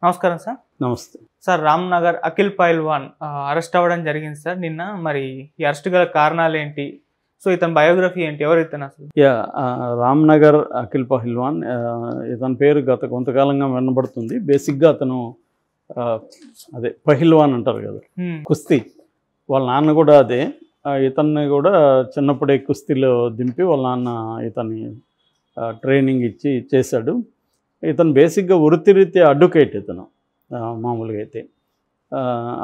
నమస్కారం సార్. నమస్తే sir, Ramnagar Akhil పైల్వాన్ arrest అవ్వడం జరిగింది సార్ నిన్న. మరి ఈ అరెస్ట్ గల కారణాలు ఏంటి? సో ఇతని బయోగ్రఫీ ఏంటి? ఎవరు ఇతను అసలు? రామ్‌నగర్ అఖిల్ పహిల్వాన్ ఇతని పేరు గత కొంతకాలంగా వినబడుతుంది. బేసిక్గా అతను అదే పహిల్వాన్ అంటారు కదా, కుస్తీ. వాళ్ళ నాన్న కూడా అదే. ఇతన్ని కూడా చిన్నప్పుడే కుస్తీలో దింపి వాళ్ళ నాన్న ఇతన్ని ట్రైనింగ్ ఇచ్చి చేశాడు. ఇతను బేసిక్గా వృత్తిరీత్యా అడ్వకేట్. ఇతను మామూలుగా అయితే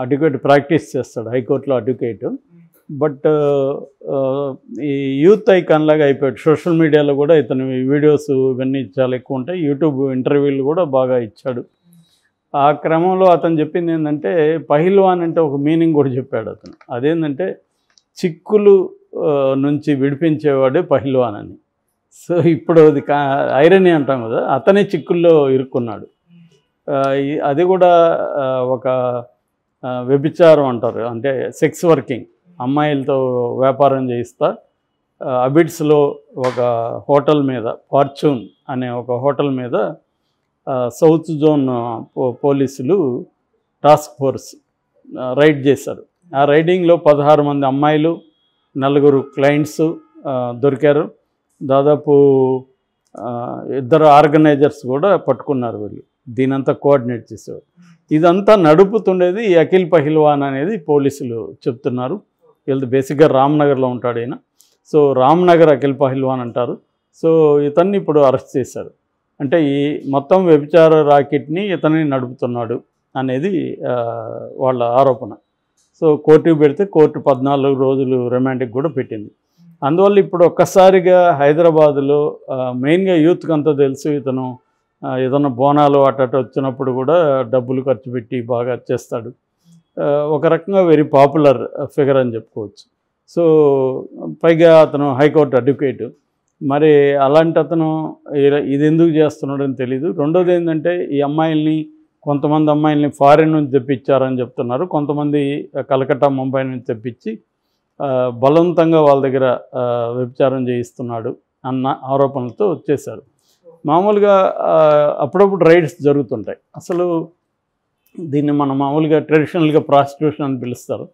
అడ్వకేట్ ప్రాక్టీస్ చేస్తాడు, హైకోర్టులో అడ్వకేటు. బట్ ఈ యూత్ ఐకాన్ లాగా అయిపోయాడు. సోషల్ మీడియాలో కూడా ఇతని వీడియోస్ ఇవన్నీ చాలా ఎక్కువ ఉంటాయి. యూట్యూబ్ ఇంటర్వ్యూలు కూడా బాగా ఇచ్చాడు. ఆ క్రమంలో అతను చెప్పింది ఏంటంటే, పహిల్వాన్ అంటే ఒక మీనింగ్ కూడా చెప్పాడు అతను. అదేంటంటే చిక్కులు నుంచి విడిపించేవాడే పహిల్వాన్ అని. సో ఇప్పుడు అది ఐరనీ అంటాం కదా, అతనే చిక్కుల్లో ఇరుక్కున్నాడు. అది కూడా ఒక వ్యభిచారం అంటారు, అంటే సెక్స్ వర్కింగ్, అమ్మాయిలతో వ్యాపారం చేయిస్తా. అబిడ్స్లో ఒక హోటల్ మీద, ఫార్చ్యూన్ అనే ఒక హోటల్ మీద సౌత్ జోన్ పోలీసులు టాస్క్ ఫోర్స్ రైడ్ చేశారు. ఆ రైడింగ్లో 16 మంది అమ్మాయిలు, 4 క్లయింట్స్ దొరికారు. దాదాపు 2 ఆర్గనైజర్స్ కూడా పట్టుకున్నారు. వీళ్ళు దీనంతా కోఆర్డినేట్ చేసేవారు. ఇదంతా నడుపుతుండేది ఈ అఖిల్ పహిల్వాన్ అనేది పోలీసులు చెప్తున్నారు. వీళ్ళు బేసిక్గా రామ్‌నగర్లో ఉంటాడు ఈయన. సో రామ్‌నగర్ అఖిల్ పహిల్వాన్ అంటారు. సో ఇతన్ని ఇప్పుడు అరెస్ట్ చేశారు. అంటే ఈ మొత్తం వ్యభిచార రాకెట్ని ఇతన్ని నడుపుతున్నాడు అనేది వాళ్ళ ఆరోపణ. సో కోర్టుకు పెడితే కోర్టు 14 రోజులు రిమాండ్కి కూడా పెట్టింది. అందువల్ల ఇప్పుడు ఒక్కసారిగా హైదరాబాదులో మెయిన్గా యూత్కి అంతా తెలుసు, ఇతను ఏదైనా బోనాలు అటు వచ్చినప్పుడు కూడా డబ్బులు ఖర్చు పెట్టి బాగా చేస్తాడు. ఒక రకంగా వెరీ పాపులర్ ఫిగర్ అని చెప్పుకోవచ్చు. సో పైగా అతను హైకోర్టు అడ్వకేటు. మరి అలాంటి అతను ఇది ఎందుకు చేస్తున్నాడని తెలీదు. రెండోది ఏంటంటే, ఈ అమ్మాయిల్ని, కొంతమంది అమ్మాయిల్ని ఫారిన్ నుంచి తెప్పించారని చెప్తున్నారు. కొంతమంది కలకత్తా, ముంబై నుంచి తెప్పించి బలవంతంగా వాళ్ళ దగ్గర వ్యభిచారం చేయిస్తున్నాడు అన్న ఆరోపణలతో వచ్చేశారు. మామూలుగా అప్పుడప్పుడు రైడ్స్ జరుగుతుంటాయి. అసలు దీన్ని మనం మామూలుగా ట్రెడిషనల్గా ప్రాస్టిట్యూషన్ అని పిలుస్తారు.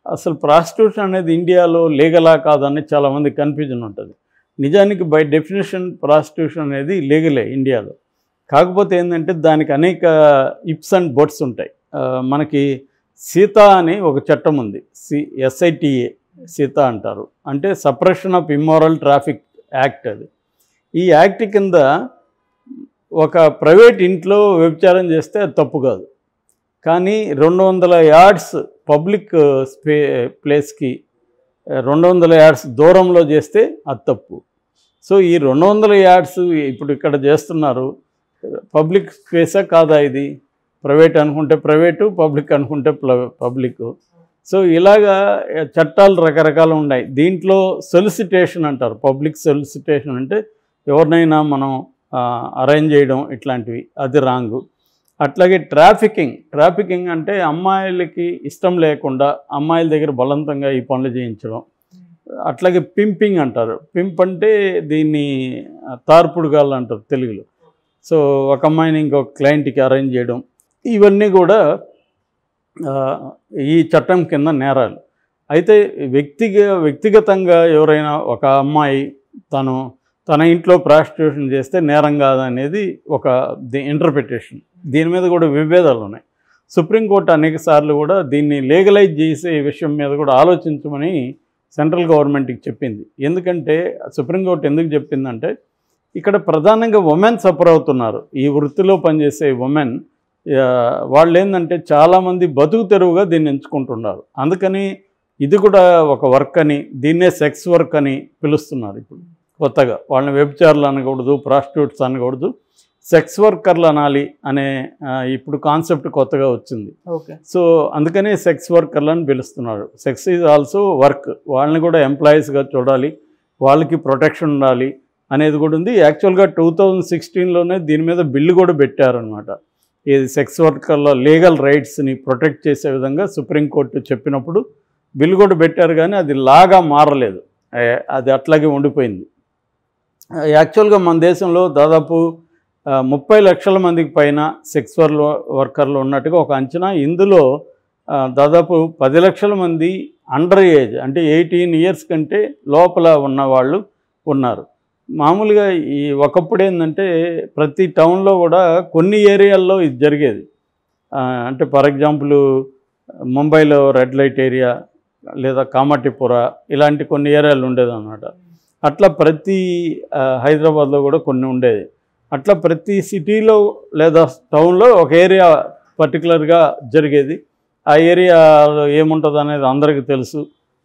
అసలు ప్రాస్టిట్యూషన్ అనేది ఇండియాలో లీగలా కాదని చాలామంది కన్ఫ్యూజన్ ఉంటుంది. నిజానికి బై డెఫినేషన్ ప్రాస్టిట్యూషన్ అనేది లీగలే ఇండియాలో. కాకపోతే ఏంటంటే దానికి అనేక ఇప్స్ అండ్ బట్స్ ఉంటాయి. మనకి సీతా అని ఒక చట్టం ఉంది, SITA, సీతా అంటారు. అంటే suppression of immoral traffic act. అది ఈ యాక్ట్ కింద ఒక ప్రైవేట్ ఇంట్లో వ్యభిచారం చేస్తే అది తప్పు కాదు. కానీ 200 యార్డ్స్ పబ్లిక్ ప్లేస్కి 200 యార్డ్స్ దూరంలో చేస్తే అది తప్పు. సో ఈ 200 యార్డ్స్ ఇప్పుడు ఇక్కడ చేస్తున్నారు, పబ్లిక్ స్పేసా కాదా? ఇది ప్రైవేట్ అనుకుంటే ప్రైవేటు, పబ్లిక్ అనుకుంటే పబ్లిక్. సో ఇలాగా చట్టాలు రకరకాలు ఉన్నాయి. దీంట్లో సొలిసిటేషన్ అంటారు. పబ్లిక్ సొలిసిటేషన్ అంటే ఎవరినైనా మనం అరేంజ్ చేయడం, ఇట్లాంటివి, అది రాంగు. అట్లాగే ట్రాఫికింగ్ అంటే అమ్మాయిలకి ఇష్టం లేకుండా అమ్మాయిల దగ్గర బలవంతంగా ఈ పనులు చేయించడం. అట్లాగే పింపింగ్ అంటారు. పింప్ అంటే దీన్ని తార్పుడుగాళ్ళు అంటారు తెలుగులో. సో ఒక అమ్మాయిని ఇంకొక క్లయింట్కి అరేంజ్ చేయడం, ఇవన్నీ కూడా ఈ చట్టం కింద నేరాలు. అయితే వ్యక్తిగతంగా ఎవరైనా ఒక అమ్మాయి తన ఇంట్లో ప్రాస్టిట్యూషన్ చేస్తే నేరం కాదనేది ఒక ఇంటర్ప్రిటేషన్. దీని మీద కూడా విభేదాలు ఉన్నాయి. సుప్రీంకోర్టు అనేక సార్లు కూడా దీన్ని లీగలైజ్ చేసే విషయం మీద కూడా ఆలోచించమని సెంట్రల్ గవర్నమెంట్కి చెప్పింది. ఎందుకంటే సుప్రీంకోర్టు ఎందుకు చెప్పిందంటే, ఇక్కడ ప్రధానంగా ఉమెన్ సఫర్ అవుతున్నారు. ఈ వృత్తిలో పనిచేసే ఉమెన్ వాళ్ళు ఏంటంటే చాలామంది బతుకు తెరువుగా దీన్ని ఎంచుకుంటున్నారు. అందుకని ఇది కూడా ఒక వర్క్ అని, దీన్నే సెక్స్ వర్క్ అని పిలుస్తున్నారు. ఇప్పుడు కొత్తగా వాళ్ళని వ్యభిచారులు అనకూడదు, ప్రాస్టిట్యూట్స్ అనకూడదు, సెక్స్ వర్కర్లు అనాలి అనే ఇప్పుడు కాన్సెప్ట్ కొత్తగా వచ్చింది. ఓకే. సో అందుకనే సెక్స్ వర్కర్లు అని పిలుస్తున్నారు. Sex is also work. వాళ్ళని కూడా ఎంప్లాయీస్గా చూడాలి, వాళ్ళకి ప్రొటెక్షన్ ఉండాలి అనేది కూడా ఉంది. యాక్చువల్గా 2016లోనే దీని మీద బిల్లు కూడా పెట్టారనమాట. ఇది సెక్స్ వర్కర్ల లీగల్ రైట్స్ని ప్రొటెక్ట్ చేసే విధంగా సుప్రీంకోర్టు చెప్పినప్పుడు బిల్లు కూడా పెట్టారు. కానీ అది లాగా మారలేదు, అది అట్లాగే ఉండిపోయింది. యాక్చువల్గా మన దేశంలో దాదాపు 30 లక్షల మందికి పైన సెక్స్ వర్కర్లు ఉన్నట్టుగా ఒక అంచనా. ఇందులో దాదాపు 10 లక్షల మంది అండర్ ఏజ్, అంటే 18 ఇయర్స్ కంటే లోపల ఉన్నవాళ్ళు ఉన్నారు. మామూలుగా ఈ ఒకప్పుడు ఏంటంటే ప్రతి టౌన్లో కూడా కొన్ని ఏరియాల్లో ఇది జరిగేది. అంటే ఫర్ ఎగ్జాంపుల్ ముంబైలో రెడ్ లైట్ ఏరియా లేదా కామాటిపుర ఇలాంటి కొన్ని ఏరియాలు ఉండేదన్నమాట. అట్లా ప్రతి హైదరాబాద్లో కూడా కొన్ని ఉండేది. అట్లా ప్రతి సిటీలో లేదా టౌన్లో ఒక ఏరియా పర్టికులర్గా జరిగేది. ఆ ఏరియాలో ఏముంటుంది అనేది అందరికీ తెలుసు.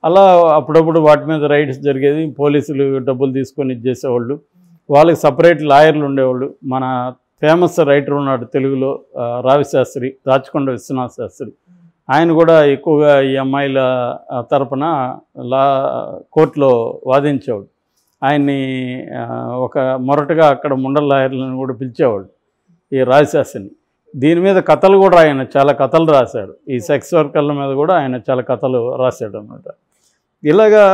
అలా అప్పుడప్పుడు వాటి మీద రైడ్స్ జరిగేది. పోలీసులు డబ్బులు తీసుకొని ఇచ్చేసేవాళ్ళు. వాళ్ళకి సపరేట్ లాయర్లు ఉండేవాళ్ళు. మన ఫేమస్ రైటర్ ఉన్నాడు తెలుగులో, రావిశాస్త్రి, రాచకొండ విశ్వనాథ శాస్త్రి. ఆయన కూడా ఎక్కువగా ఈ అమ్మాయిల తరపున కోర్టులో వాదించేవాడు. ఆయన్ని ఒక మొరటగా అక్కడ మండల లాయర్లను కూడా పిలిచేవాడు ఈ రావిశాస్త్రిని. దీని మీద కథలు కూడా ఆయన చాలా కథలు రాశాడు. ఈ సెక్స్ వర్కర్ల మీద కూడా ఆయన చాలా కథలు రాశాడు అన్నమాట. ఇలాగా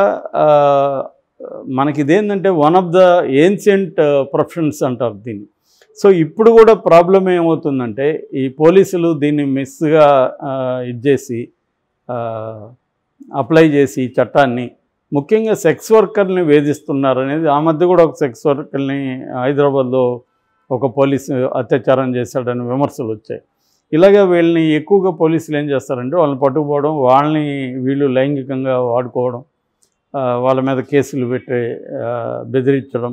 మనకి ఇదేంటంటే one of the ancient professions అంటారు దీన్ని. సో ఇప్పుడు కూడా ప్రాబ్లం ఏమవుతుందంటే ఈ పోలీసులు దీన్ని మిస్గా ఇచ్చేసి అప్లై చేసి చట్టాన్ని ముఖ్యంగా సెక్స్ వర్కర్ని వేధిస్తున్నారు అనేది. ఆ మధ్య కూడా ఒక సెక్స్ వర్కర్ని హైదరాబాద్లో ఒక పోలీసు అత్యాచారం చేశాడని విమర్శలు వచ్చాయి. ఇలాగే వీళ్ళని ఎక్కువగా పోలీసులు ఏం చేస్తారంటే వాళ్ళని పట్టుకుపోవడం, వాళ్ళని వీళ్ళు లైంగికంగా వాడుకోవడం, వాళ్ళ మీద కేసులు పెట్టి బెదిరించడం,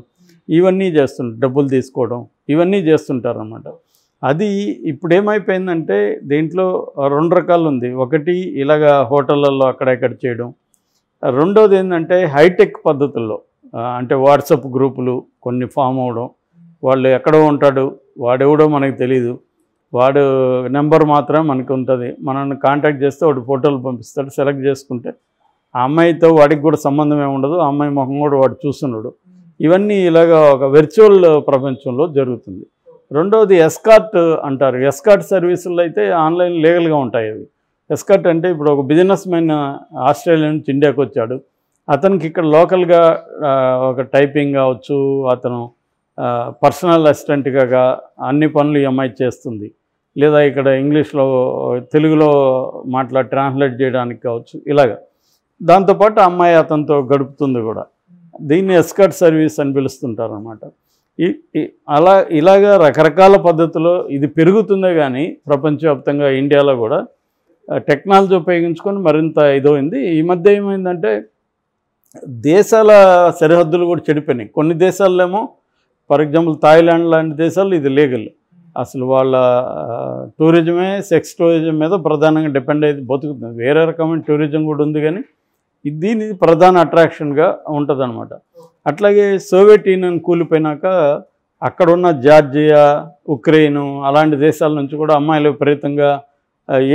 ఇవన్నీ చేస్తుంటారు. డబ్బులు తీసుకోవడం, ఇవన్నీ చేస్తుంటారు అన్నమాట. అది ఇప్పుడు ఏమైపోయిందంటే దీంట్లో 2 రకాలు ఉంది. ఒకటి ఇలాగా హోటళ్ళల్లో అక్కడెక్కడ చేయడం. రెండోది ఏంటంటే హైటెక్ పద్ధతుల్లో, అంటే వాట్సాప్ గ్రూపులు కొన్ని ఫామ్ అవ్వడం. వాళ్ళు ఎక్కడో ఉంటాడు, వాడెవడో మనకు తెలీదు, వాడు నెంబర్ మాత్రమే మనకు ఉంటుంది. మనల్ని కాంటాక్ట్ చేస్తే వాడు ఫోటోలు పంపిస్తాడు. సెలెక్ట్ చేసుకుంటే ఆ అమ్మాయితో వాడికి కూడా సంబంధం ఏమి ఉండదు, ఆ అమ్మాయి ముఖం కూడా వాడు చూస్తున్నాడు. ఇవన్నీ ఇలాగా ఒక వెర్చువల్ ప్రపంచంలో జరుగుతుంది. రెండవది ఎస్కార్ట్ అంటారు. ఎస్కార్ట్ సర్వీసులు అయితే ఆన్లైన్ లీగల్గా ఉంటాయి. అవి ఎస్కార్ట్ అంటే ఇప్పుడు ఒక బిజినెస్ మ్యాన్ ఆస్ట్రేలియా నుంచి ఇండియాకి వచ్చాడు. అతనికి ఇక్కడ లోకల్గా ఒక టైపింగ్ కావచ్చు, అతను పర్సనల్ అసిస్టెంట్గా అన్ని పనులు ఈ అమ్మాయి చేస్తుంది. లేదా ఇక్కడ ఇంగ్లీష్లో తెలుగులో ట్రాన్స్లేట్ చేయడానికి కావచ్చు. ఇలాగా దాంతోపాటు అమ్మాయి అతనితో గడుపుతుంది కూడా. దీన్ని ఎస్కార్ట్ సర్వీస్ అని పిలుస్తుంటారు అన్నమాట. ఇలాగా రకరకాల పద్ధతిలో ఇది పెరుగుతుందే కానీ ప్రపంచవ్యాప్తంగా ఇండియాలో కూడా టెక్నాలజీ ఉపయోగించుకొని మరింత ఇదైంది. ఈ మధ్య ఏమైందంటే దేశాల సరిహద్దులు కూడా చెడిపోయినాయి. కొన్ని దేశాల్లో ఏమో ఫర్ ఎగ్జాంపుల్ థాయిలాండ్ లాంటి దేశాల్లో ఇది లీగల్. అసలు వాళ్ళ టూరిజమే సెక్స్ టూరిజం మీద ప్రధానంగా డిపెండ్ అయితే బతుకుతుంది. వేరే రకమైన టూరిజం కూడా ఉంది కానీ దీని ప్రధాన అట్రాక్షన్గా ఉంటుంది అనమాట. అట్లాగే సోవియట్ యూనియన్ కూలిపోయినాక అక్కడున్న జార్జియా, ఉక్రెయిన్ అలాంటి దేశాల నుంచి కూడా అమ్మాయిలు విపరీతంగా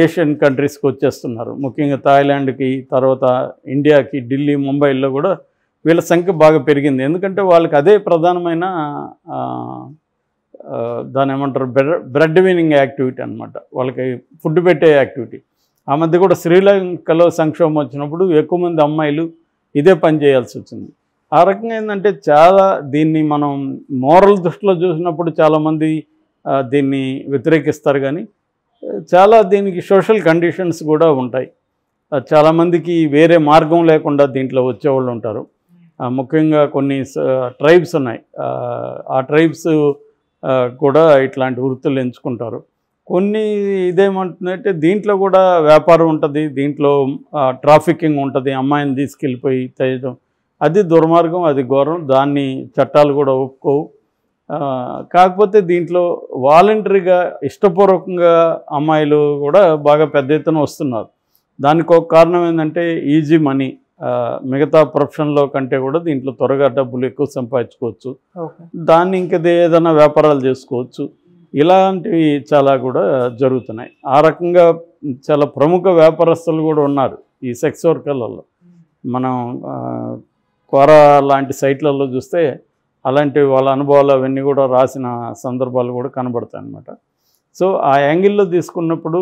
ఏషియన్ కంట్రీస్కి వచ్చేస్తున్నారు. ముఖ్యంగా థాయిలాండ్కి, తర్వాత ఇండియాకి, ఢిల్లీ, ముంబైలో కూడా వీళ్ళ సంఖ్య బాగా పెరిగింది. ఎందుకంటే వాళ్ళకి అదే ప్రధానమైన దాని ఏమంటారు బ్రెడ్ వినింగ్ యాక్టివిటీ అనమాట. వాళ్ళకి ఫుడ్ పెట్టే యాక్టివిటీ. ఆ మధ్య కూడా శ్రీలంకలో సంక్షోభం వచ్చినప్పుడు ఎక్కువ మంది అమ్మాయిలు ఇదే పని చేయాల్సి వచ్చింది. ఆ రకంగా ఏంటంటే చాలా దీన్ని మనం మోరల్ దృష్టిలో చూసినప్పుడు చాలామంది దీన్ని వ్యతిరేకిస్తారు కానీ చాలా దీనికి సోషల్ కండిషన్స్ కూడా ఉంటాయి. చాలామందికి వేరే మార్గం లేకుండా దీంట్లో వచ్చేవాళ్ళు ఉంటారు. ముఖ్యంగా కొన్ని ట్రైబ్స్ ఉన్నాయి. ఆ ట్రైబ్స్ కూడా ఇట్లాంటి వృత్తులు ఎంచుకుంటారు. కొన్ని ఇదేమంటుందంటే దీంట్లో కూడా వ్యాపారం ఉంటుంది, దీంట్లో ట్రాఫికింగ్ ఉంటుంది, అమ్మాయిని తీసుకెళ్ళిపోయి చేయడం. అది దుర్మార్గం, అది ఘోరం. దాన్ని చట్టాలు కూడా ఒప్పుకోవు. కాకపోతే దీంట్లో వాలంటరీగా ఇష్టపూర్వకంగా అమ్మాయిలు కూడా బాగా పెద్ద ఎత్తున వస్తున్నారు. దానికి ఒక కారణం ఏంటంటే ఈజీ మనీ. మిగతా ప్రొఫెషన్లో కంటే కూడా దీంట్లో త్వరగా డబ్బులు ఎక్కువ సంపాదించుకోవచ్చు. దాన్ని ఇంకా ఏదైనా వ్యాపారాలు చేసుకోవచ్చు. ఇలాంటివి చాలా కూడా జరుగుతున్నాయి. ఆ రకంగా చాలా ప్రముఖ వ్యాపారస్తులు కూడా ఉన్నారు ఈ సెక్స్ వర్కర్లలో. మనం క్వారా లాంటి సైట్లలో చూస్తే అలాంటి వాళ్ళ అనుభవాలు అవన్నీ కూడా రాసిన సందర్భాలు కూడా కనబడతాయి అన్నమాట. సో ఆ యాంగిల్లో తీసుకున్నప్పుడు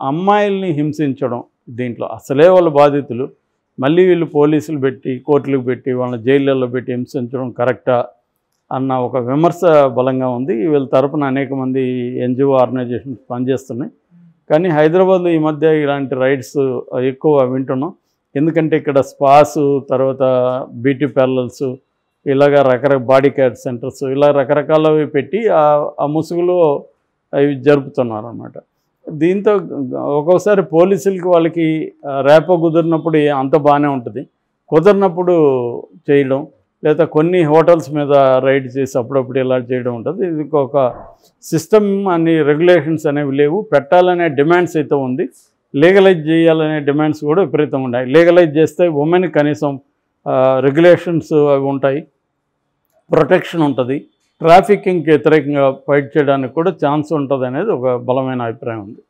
అమ్మాయిల్ని హింసించడం దీంట్లో అసలే వాళ్ళ బాధితులు, మళ్ళీ వీళ్ళు పోలీసులు పెట్టి కోర్టులకు పెట్టి వాళ్ళని జైళ్ళల్లో పెట్టి హింసించడం కరెక్టా అన్న ఒక విమర్శ బలంగా ఉంది. వీళ్ళ తరపున అనేక మంది ఎన్జిఓ ఆర్గనైజేషన్స్ పనిచేస్తున్నాయి. కానీ హైదరాబాద్లో ఈ మధ్య ఇలాంటి రైడ్స్ ఎక్కువ వింటున్నాం. ఎందుకంటే ఇక్కడ స్పాస్, తర్వాత బ్యూటీ పార్లర్స్, ఇలాగ రకరకాల బాడీ కేర్ సెంటర్స్, ఇలా రకరకాలవి పెట్టి ఆ ముసుగులో అవి జరుపుతున్నారు అన్నమాట. దీంతో ఒక్కోసారి పోలీసులకి వాళ్ళకి రేపో కుదిరినప్పుడు అంత బాగానే ఉంటుంది, కుదిరినప్పుడు చేయడం, లేదా కొన్ని హోటల్స్ మీద రైడ్ చేసి అప్పుడప్పుడు ఇలా చేయడం ఉంటుంది. ఇది ఒక సిస్టమ్ అన్ని రెగ్యులేషన్స్ అనేవి లేవు. పెట్టాలనే డిమాండ్స్ అయితే ఉంది, లీగలైజ్ చేయాలనే డిమాండ్స్ కూడా విపరీతంగా ఉన్నాయి. లీగలైజ్ చేస్తే ఉమెన్ కనీసం రెగ్యులేషన్స్ అవి ఉంటాయి, ప్రొటెక్షన్ ఉంటుంది, ట్రాఫికింగ్కి వ్యతిరేకంగా ఫైట్ చేయడానికి కూడా ఛాన్స్ ఉంటుంది అనేది ఒక బలమైన అభిప్రాయం ఉంది.